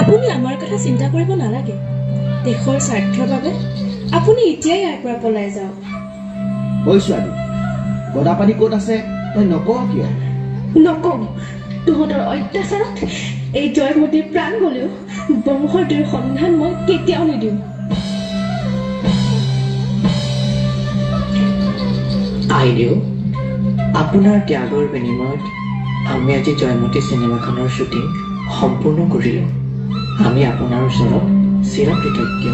আপুনি আমাৰ কথা চিন্তা কৰিব নালাগে। দেশৰ স্বাৰ্থৰ বাবে আপুনি এতিয়াই ইয়াৰ পৰা পলাই যাওক। ঐ ছোৱালী, গদাপানী ক'ত আছে তই নকওঁ কিয়? নকওঁ। তহঁতৰ অত্যাচাৰত এই জয়মতীৰ প্ৰাণ গ'লেও বংশটোৰ সন্ধান মই কেতিয়াও নিদিওঁ। আইদেউ, আপোনাৰ ত্যাগৰ বিনিময়ত আমি আজি জয়মতী চিনেমাখনৰ শ্বুটিং সম্পূৰ্ণ কৰিলোঁ। আমি আপোনাৰ ওচৰত চিৰকৃতজ্ঞ।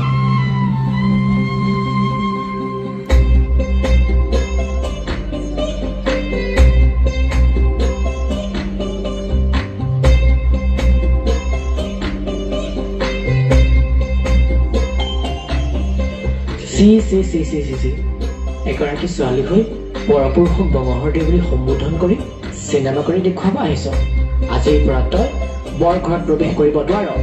চি এগৰাকী ছোৱালী হৈ পৰপুৰুষক বঙহৰ দেউ বুলি সম্বোধন কৰি চিনেমা কৰি দেখুৱাব আহিছ। আজিৰ পৰা তই বৰ ঘৰত প্ৰৱেশ কৰিব নোৱাৰ।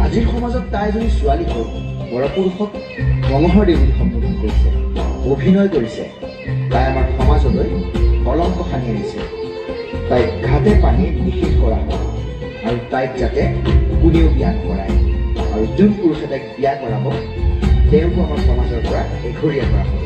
আজিৰ সমাজত তাই এজনী ছোৱালী হৈ পৰপুৰুষক বঙহৰ দেউ বুলি সম্বোধন কৰিছে, অভিনয় কৰিছে। তাই আমাৰ সমাজলৈ কলংক সানি আনিছে। তাইক ঘাটে পানী নিষেধ কৰা হয় আৰু তাইক যাতে কোনেও বিয়া নকৰায়, আৰু যোন পুৰুষে তাইক বিয়া কৰাব তেওঁকো আমাৰ সমাজৰ পৰা এঘৰীয়া কৰা হ'ব।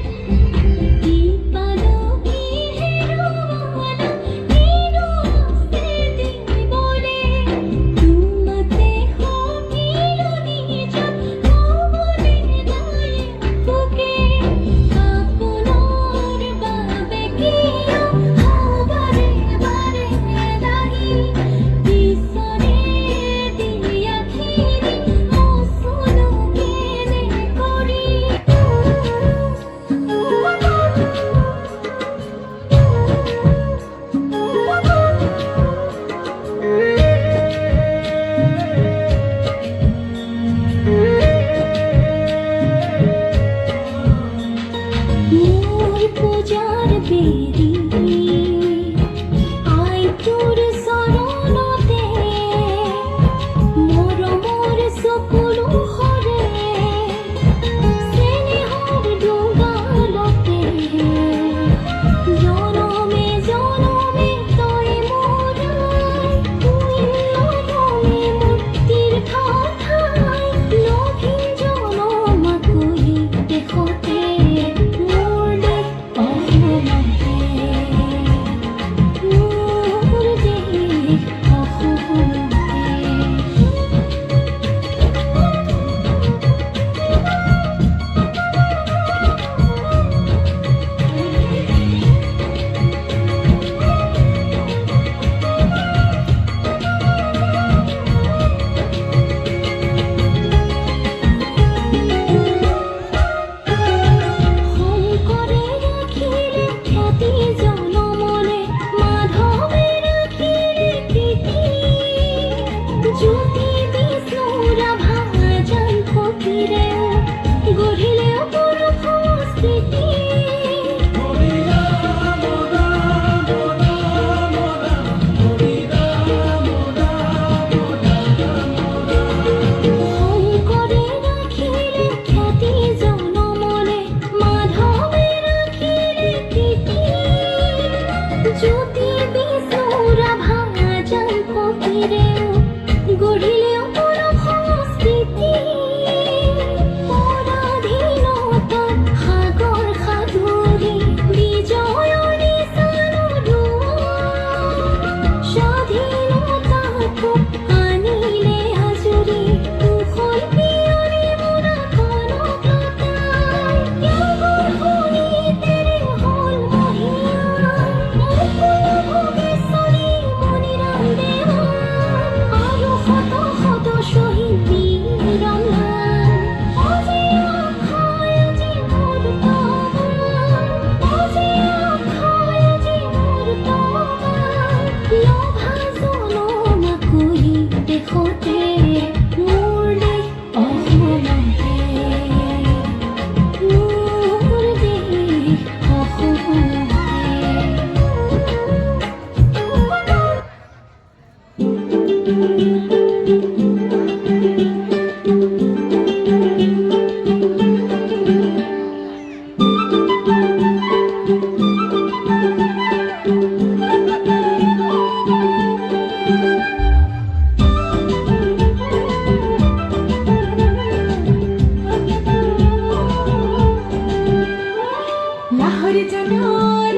গুৰুজনাৰ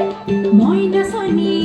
মই নাচনী